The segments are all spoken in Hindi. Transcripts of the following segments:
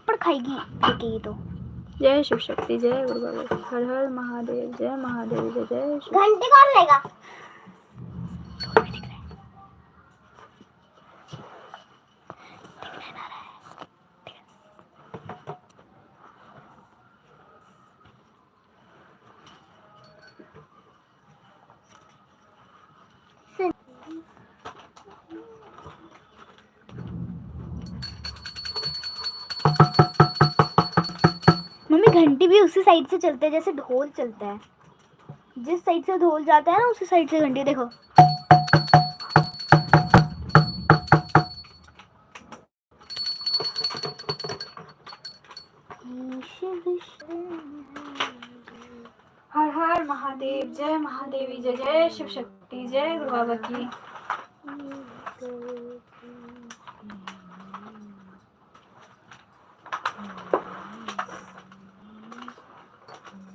थप्पड़ खाएगी फेंकेगी तो। जय शिव शक्ति, जय गुरु बाबा, हर हर महादेव, जय महादेव, जय जय शिव। घंटे कौन लेगा? मम्मी घंटी भी उसी साइड से चलते है जैसे ढोल चलता है। जिस साइड से ढोल जाता है ना उसी साइड से घंटी। देखो हर हर महादेव, जय महादेवी, जय जय शिव शक्ति, जय गुरु बाबा की।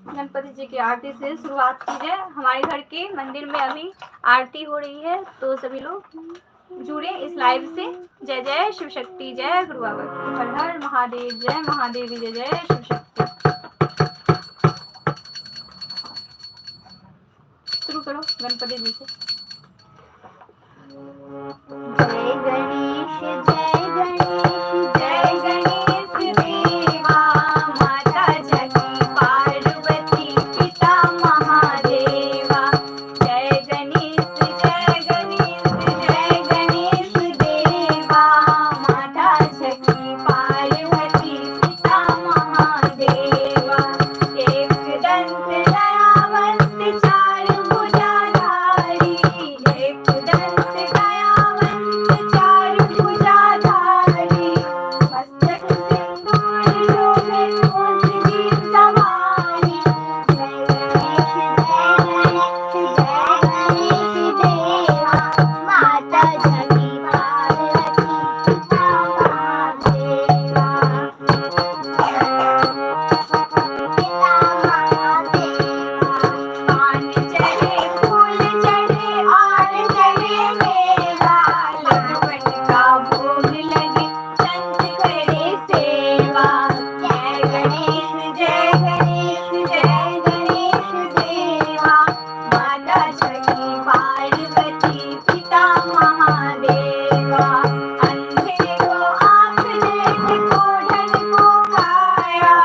गणपति जी की आरती से शुरुआत कीजिए। हमारे घर के मंदिर में अभी आरती हो रही है, तो सभी लोग जुड़े इस लाइव से। जय जय शिव शक्ति, जय गुरु बाबा की। हर हर महादेव, जय महादेवी, जय जय शिव शक्ति। शुरू करो गणपति जी से। जय गणेश जय गणेश जय गणेश देवा, माता जगती पार्वती पिता महादेवा। जय गणेश जय गणेश जय गणेश देवा, माता जगती पार्वती पिता महादेवा। एक दंत दयावंत चार भुजाधारी, एक दंत दयावंत चार भुजाधारी, मस्तक सिंदूर शोभे कोसली सवारी। जय गणेश देवा, माता जगती पार्वती पिता महादेवा। पान चढ़े फूल चढ़े और चढ़े मेवा, लड्डू का भोग लगे संत करे सेवा। जय गणेश जय गणेश जय गणेश देवा, माता जगती पार्वती पिता महादेवा। अंधे को आँख देत कोढ़न को काया,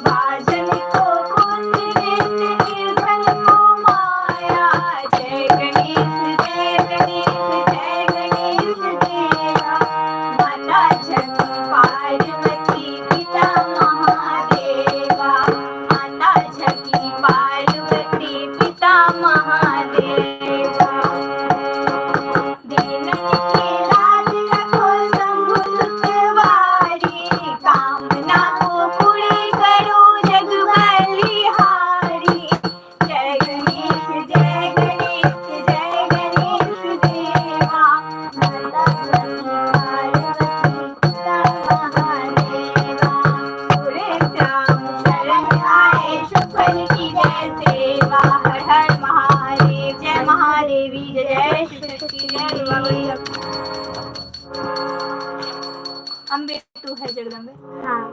बाजन को कुंद देत कीर्तन को माया। जय गणेश जय गणेश जय गणेश देवा, माता जगती पार्वती पिता महादेवा, माता जगती पार्वती पिता महादेवा। दीनन की लाज रखो शंभु सुतवारी, कामना को पूरी करो जग बलिहारी। जय गणेश जय गणेश जय गणेश देवा, माता जगती पार्वती पिता महादेवा। पूरे श्याम शरण आए सुफल की जय सेवा। हर हर महादेव, जय महादेवी, जय जय शिव शक्ति, जय गुरु बाबा की। अम्बे तू है जगदम्बे। हाँ।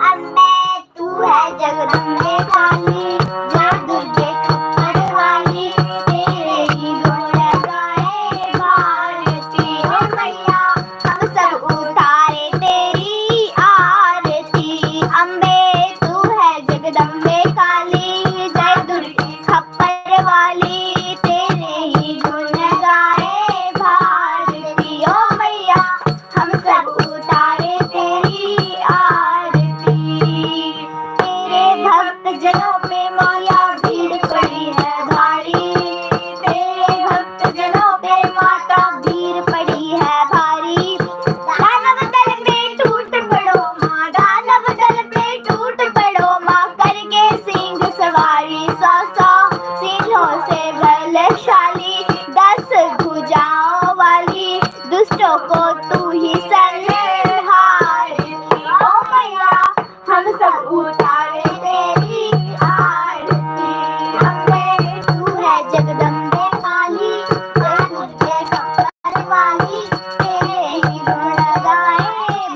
अम्बे तू है जगदम्बे काली, जय दुर्गे खप्पर वाली, तेरे ही गुण गाए भारती। ओ मैया हम सब उतारे तेरी आरती। अम्बे तू है जगदम्बे काली, जय दुर्गे खप्पर वाली, तेरे ही गुण गाए भारती। ओ मैया हम सब उतारे तेरी आरती। तेरे भक्त जनों पे माया भीड़ पड़ी है भारी, तेरे भक्त जनों पे माता भीड़ पड़ी है भारी। दानव दल पे टूट पड़ो माँ, दानव दल पे टूट पड़ो माँ, करके सिंह सवारी। 100 सिंहों से बलशाली, 10 भुजाओं वाली, दुष्टों को तू ही संहारती। ओ मैया हम सब उतारे तेरी आरती। अम्बे तू है जगदम्बे काली, जय दुर्गे खप्पर वाली, तेरे ही गुण गाए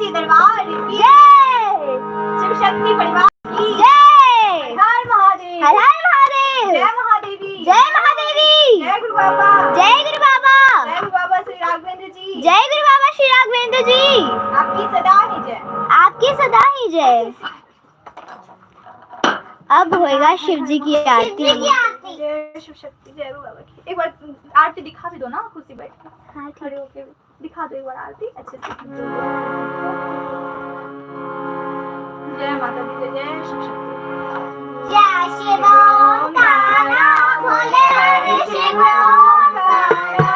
साक्षी दरबार की जय, शिव शक्ति परिवार की जय, हर महादेव, हर हर महादेव, जय महादेवी, जय महादेवी, जय गुरु बाबा, जय गुरु बाबा, जय गुरु बाबा श्री राघवेंद्र जी, जय गुरु बाबा श्री राघवेंद्र जी, आपकी सदा ही जय, आपकी सदा ही जय। अब होएगा शिव जी की आरती। जय शिव शक्ति, जय गुरु बाबा की। एक बार आरती दिखा भी दो ना, खुशी बैठ के हाँ खड़े होके दिखा दो एक बार आरती अच्छे से। जय माता दी, जय शिव शक्ति। जय शिव ओंकारा भोले हरि शिव ओंकारा,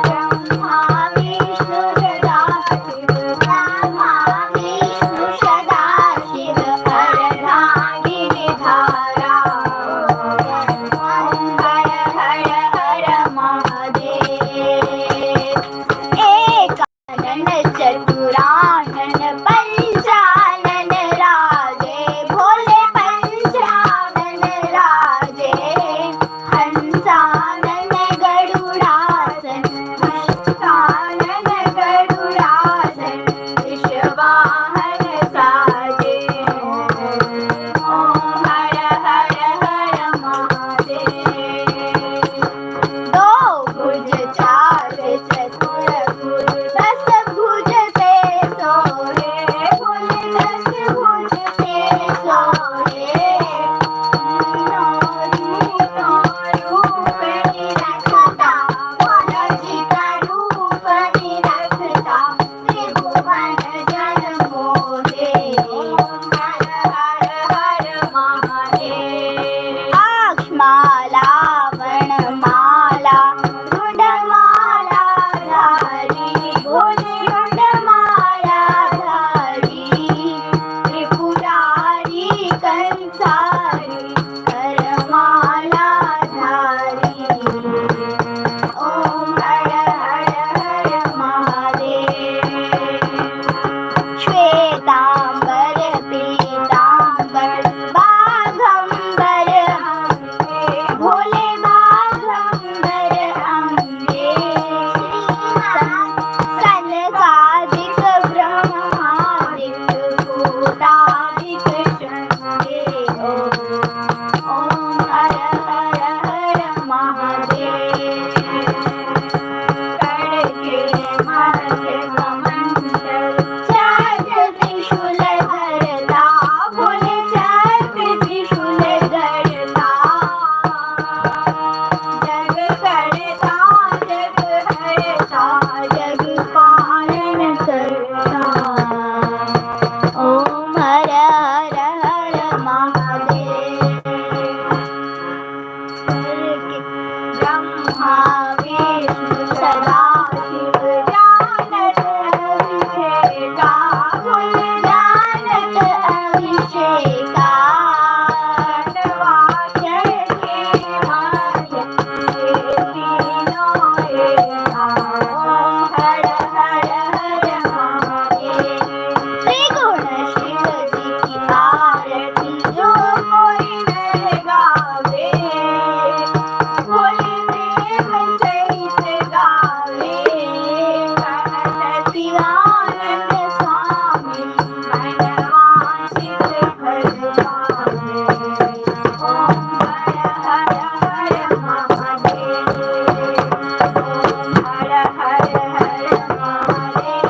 ब्रह्मा विष्णु सदा शिव, ब्रह्मा विष्णु सदा शिव, हरधा गिरिधारा, ओम हर हर हर महादेव। एकानन चतुरानन पंचानन राजे, भोले पंचानन राजे, हंसानन गरुड़ासन, हंसानन गरुड़ासन, विश्ववाहन साजे, ओम हर हर हर महादेव। दो भुज चार चतुर भुज दस भुज पे सोहे, भोले दस भुज पे सोहे, रूप निरखता, बालाजी का रूप निरखता, त्रिभुवन जन मोहे, ओम हर हर हर महादेव। अक्षमाला वनमाला रुंडमाला धारी, भोले रुंडमाला धारी, त्रिपुरारी कंसारी करमाला धारी, ओम हर हर हर महादेव। श्वेतांबर पीतांबर बाघंबर अंगे, भोले बाघंबर अंगे, सनकादिक ब्रह्मादिक भूतादिक शंगे, ओम हर हर हर महादेव। करके महर्षि कमंडल, चक्र त्रिशूल धरता, भोले चक्र त्रिशूल धरता, जग करता जग हरता, जग पालन करता, ओम हर हर हर महादेव। ब्रह्मा विष्णु सदा शिव, जानत अभिषेका, भोले जानत अभिषेका, वाक्य के माध्य ये तीनों एका, ओम हर हर हर महादेव। त्रिगुण शिव जी की आरती जो कोई न गावे, भोले प्रेम सहित गावे, कहत शिवानंद स्वामी, मनवांछित फल पावे, ओम हर हर हर महादेव, ओम हर हर हर महादेव,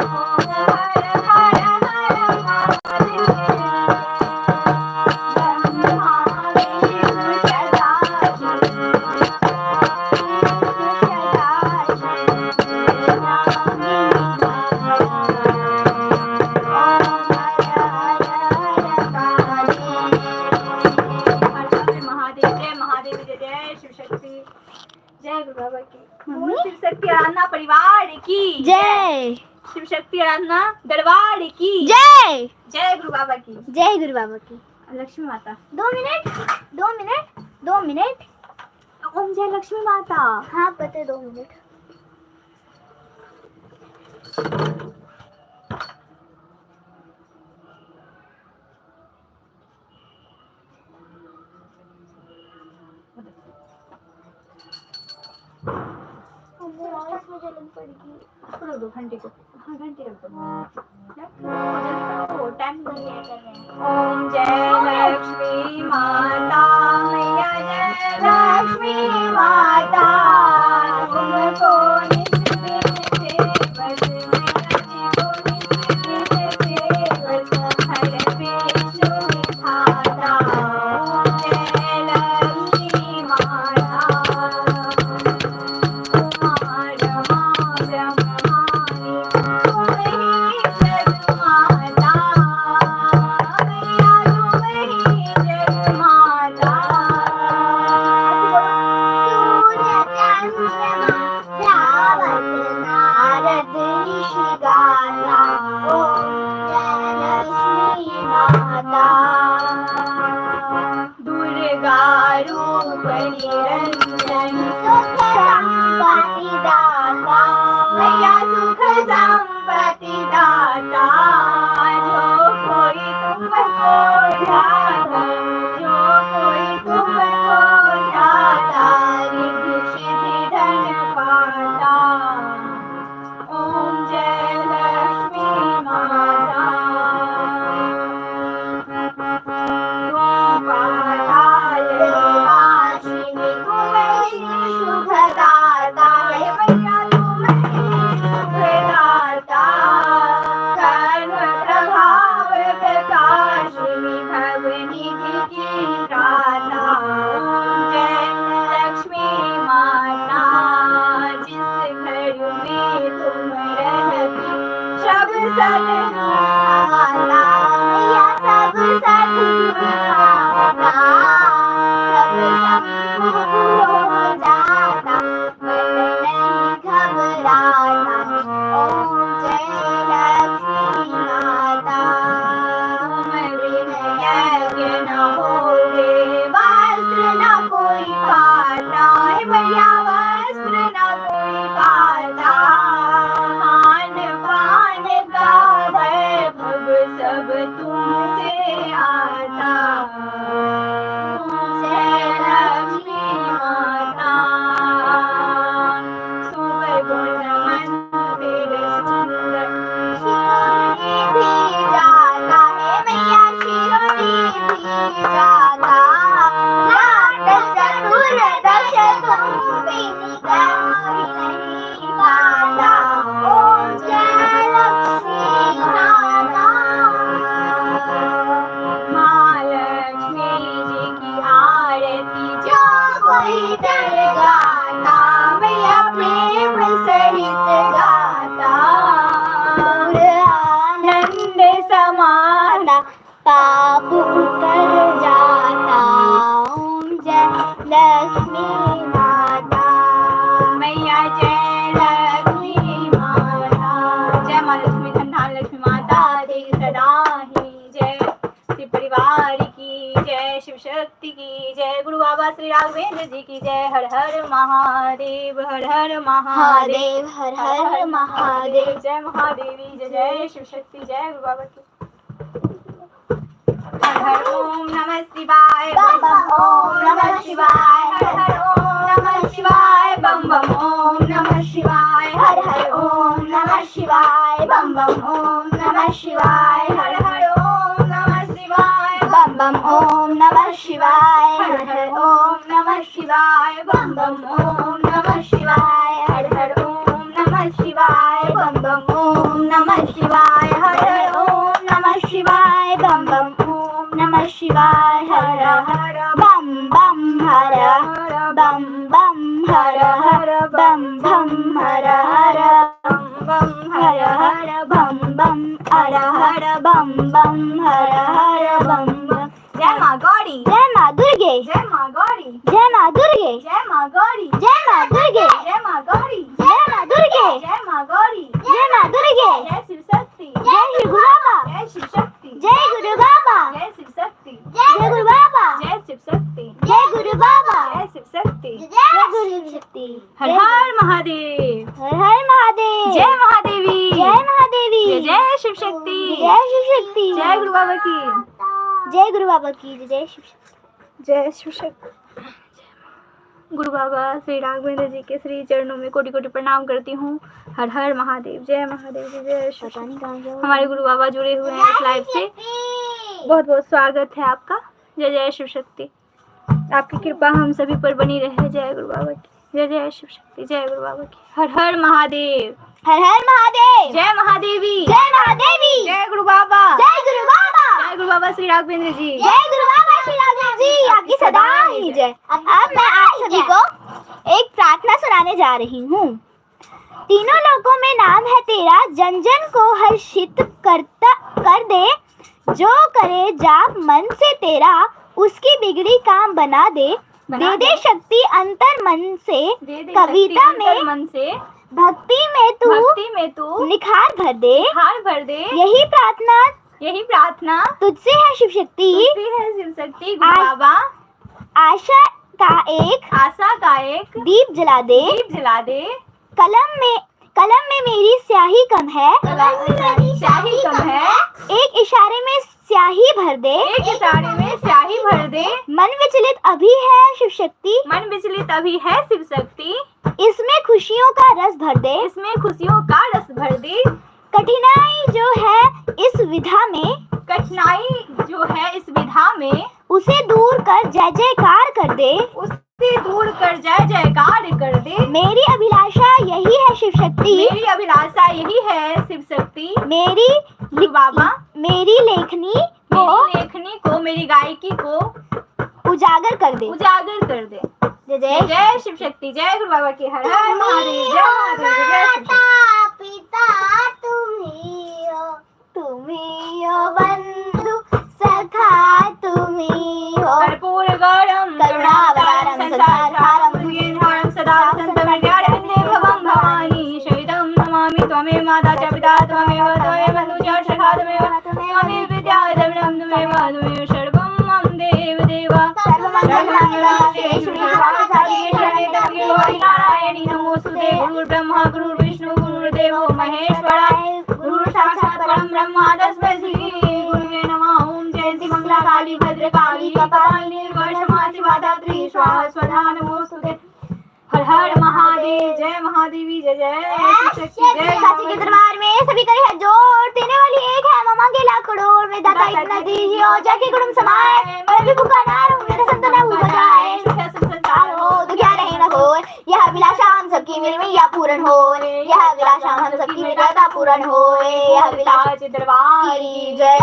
ओम हर हर हर महादेव। ब्रह्मा विष्णु सदा शिव, महादेव, जय महादेव, जय जय शिव शक्ति, जय गुरु बाबा की। बोल शिव शक्ति आराधना परिवार की जय, शिव शक्ति आराधना दरबार की जय, जय गुरु बाबा की, जय गुरु बाबा की। लक्ष्मी माता। 2 मिनट, 2 मिनट, 2 मिनट। ओम जय लक्ष्मी माता। हाँ पता है, 2 मिनट। इसमें जलन पड़ेगी। छोड़ो 2 घंटे को। हाँ घंटे रख दो जल्दी करो टाइम नहीं है ओम जय लक्ष्मी माता मैया जय लक्ष्मी माता तुमको नित्य सेवक तुमको नित्य सेवक हर विष्णु विधाता ओम जय लक्ष्मी माता तुम्हारा ब्रह्मानी तुम्ही जगमाता मैया तुम्ही जगमाता सूर्य चंद्रमा रावत नारद ऋषि गाता ओम जय लक्ष्मी माता दुर्गा रूप निरंजन सुख संपत्ति दाता मैया सुख संपत्ति दाता जो कोई तुमको ध्याता जो कोई तुमको ध्याता रिद्धि सिद्धि धन पाता ओम जय लक्ष्मी माता तुम पाताल निवासिनी तुम्हें शुभदाता हे मैया तुम्हें शुभदाता कर्म प्रभाव प्रकाशिनी भवनिधि की दाता ओम जय लक्ष्मी माता जिस घर में तुम रहती सब सदमाता मैया सब सद्गुणाता सब संपूर्ण हो जाता मन नहीं घबराता ओम जय लक्ष्मी माता यज्ञ न होवे वस्त्र न कोई पाता हे मैया वस्त्र न कोई पाता खान पान का वैभव सब तुमसे आता जय लक्ष्मी माता सुवर गुण मंदिर सुंदर शिरोडी भी जाता है मैया शिरोडी भी जाता नाट चतुर्दश तुम बिन गौरी नहीं पाता ओम जय लक्ष्मी माता महालक्ष्मी जी की आरती जो कोई दर गाता मैया प्रेम सहित गाता आनंद समाना पाप उतर जाता ओम जय लक्ष्मी माता मैया जय लक्ष्मी माता जय माँ लक्ष्मी धनधान लक्ष्मी माता देवी सदा ही जय शिव परिवार की जय शिव शक्ति की जय गुरु बाबा श्री राघवेंद्र जी की जय हर हर महादेव हर हर महादेव महादेव हर हर महादेव जय महादेवी जय जय शिव शक्ति जय गुरु बाबा की हर हर ओम नमः शिवाय बम बम ओम नमः शिवाय हर हर ओम नमः शिवाय बम बम ओम नमः शिवाय हर हर ओम नमः शिवाय बम बम ओम नमः शिवाय हर हर ओम नमः शिवाय बम बम ओम नमः शिवाय हर हर ओम नमः शिवाय बम बम ओम नमः शिवाय हर हर ओम नमः शिवाय बम बम ओम नमः शिवाय हर हर ओम नमः शिवाय बम बम ओम नमः शिवाय हर हर बम बम हर बम बम हर बम बम हर बम बम हर हर बम बम हर बम बम हर बम बम जय माँ गौरी जय माँ दुर्गे जय माँ गौरी जय माँ दुर्गे जय माँ गौरी जय माँ दुर्गे जय माँ गौरी जय माँ दुर्गे जय माँ गौरी जय माँ दुर्गे जय शिव शक्ति जय श्री गुरु बाबा जय शिव शक्ति जय गुरु बाबा जय शिव शक्ति जय गुरु बाबा जय शिव शक्ति जय गुरु बाबा जय शिव शक्ति जय गुरु शक्ति हर हर महादेव हर हर महादेव जय महादेवी जय महादेवी जय जय शिव शक्ति जय शिव शक्ति जय गुरु बाबा की जय गुरु बाबा की जय शिव शक्ति जय शिव शक्ति गुरु बाबा श्री राघवेंद्र जी के श्री चरणों में कोटि कोटि प्रणाम करती हूँ। हर हर महादेव, जय महादेव जी, जय शिव शक्ति। हमारे गुरु बाबा जुड़े हुए हैं इस लाइव से, बहुत बहुत स्वागत है आपका। जय जय शिव शक्ति, आपकी कृपा हम सभी पर बनी रहे। जय गुरु बाबा की, जय जय शिव शक्ति, जय गुरु बाबा की। हर हर महादेव, हर हर महादेव, जय महादेवी, जय महादेवी, जय गुरु बाबा, जय गुरु बाबा, जय गुरु बाबा श्री राघवेंद्र जी, जय गुरु बाबा श्री राघवेंद्र जी, आपकी सदा ही जय। अब मैं आप सभी को एक प्रार्थना सुनाने जा रही हूँ। तीनों लोकों में नाम है तेरा, जन जन को हर्षित कर दे। जो करे जाप मन से तेरा, उसकी बिगड़ी काम बना दे। दे दे शक्ति अंतर मन से, कविता में मन से, भक्ति में तू निखार भर दे। यही प्रार्थना तुझसे है शिव शक्ति, गुरु बाबा। आशा का एक दीप जला दे। कलम में मेरी स्याही कम है, एक इशारे में स्याही भर दे। मन विचलित अभी है शिव शक्ति, इसमें खुशियों का रस भर दे। कठिनाई जो है इस विधा में, उसे दूर कर जय जयकार कर दे। मेरी अभिलाषा यही है शिव शक्ति, मेरी बाबा, मेरी लेखनी को, मेरी गायकी को उजागर कर दे। जय जय जय शिव शक्ति, जय गुरु बाबा की। हर हर महादेव, जय महादेव, जय शिव शक्ति। पिता तुम्ही हो बंधु सखा तुम्ही हो। कर्पूर गौरम करुणावतारम संसारसारम भुजगेन्द्रहारं सदा वसन्तमध्यारण्ये भवं भवानी शहीदं नमामि त्वमेव माता च पिता त्वमेव बन्धु च सखा त्वमेव विद्या द्रविणं त्वमेव सर्वं मम देव देवा नारायणी नमोस्तुते। गुरुर्ब्रह्मा गुरुर्विष्णु गुरुर्देवो महेश्वराय, गुरु साक्षात् परं ब्रह्म तस्मै श्री गुरुवे नमः। ओम जयंती मंगला काली भद्रकाली कपालिनी वर्षमासी वाधात्री स्वाहा स्वधा नमोस्तुते। हर हर महादेव, जय महादेवी, जय जय शिव शक्ति, जय साची के दरबार में सभी करे हाथ जोड़, देने वाली एक है ममा के लाख करोड़ में दाता इतना दीजिए और जाके गुरुम समाए। मैं भी भूखा ना रहूं, मेरा संत ना भूखा जाए। संसार हो तो क्या रहे ना हो, यह अभिलाषा हम सबकी मेरी मैया पूर्ण हो। यह अभिलाषा हम सबकी मेरी दाता पूर्ण हो। यह अभिलाषा दरबार की जय,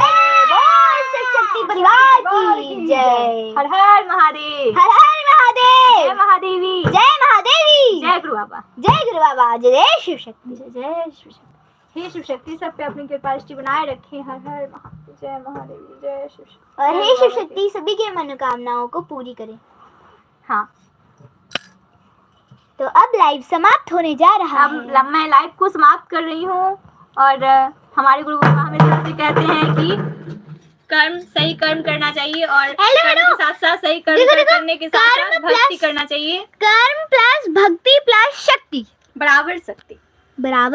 बोल शिव शक्ति परिवार की जय। हर हर महादेव, हर हर महादेव, जय महादेवी, जय महादेवी, जय गुरु बाबा, जय गुरु बाबा, जय शिव शक्ति, जय शिव शक्ति। हे शिव शक्ति, सब पे अपनी कृपा दृष्टि बनाए रखे। हर हर महादेव, जय महादेवी, जय शिव शक्ति। और हे शिव शक्ति सभी के मनोकामनाओं को पूरी करे। हाँ, तो अब लाइव समाप्त होने जा रहा है। अब मैं लाइव को समाप्त कर रही हूँ। और हमारे गुरु बाबा हमेशा से कहते हैं कि सही कर्म करना चाहिए और कर्म के साथ साथ सही कर्म करने के साथ साथ भक्ति करना चाहिए। कर्म प्लस भक्ति प्लस शक्ति बराबर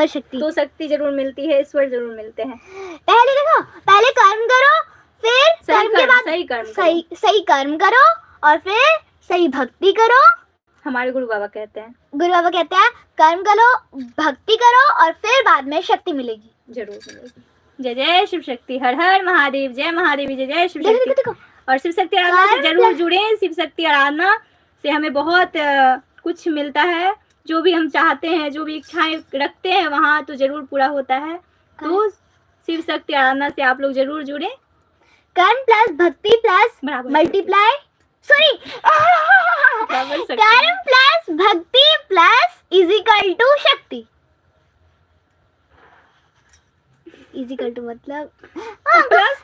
शक्ति। तो शक्ति जरूर मिलती है, ईश्वर जरूर मिलते हैं। पहले कर्म करो, फिर सही कर्म करो और फिर सही भक्ति करो। हमारे गुरु बाबा कहते हैं कर्म करो, भक्ति करो और फिर बाद में शक्ति मिलेगी, जरूर मिलेगी। जय जय शिव शक्ति, हर हर महादेव, जय महादेवी, जय जय शिव शक्ति। और शिव शक्ति आराधना से जरूर जुड़े। शिव शक्ति आराधना से हमें बहुत कुछ मिलता है। जो भी हम चाहते हैं, जो भी इच्छाएं रखते हैं वहाँ तो जरूर पूरा होता है। तो शिव शक्ति आराधना से आप लोग जरूर जुड़े। कर्म प्लस भक्ति प्लस मल्टीप्लाई, कर्म प्लस भक्ति प्लस इजिकल टू शक्ति। इजिकल टू मतलब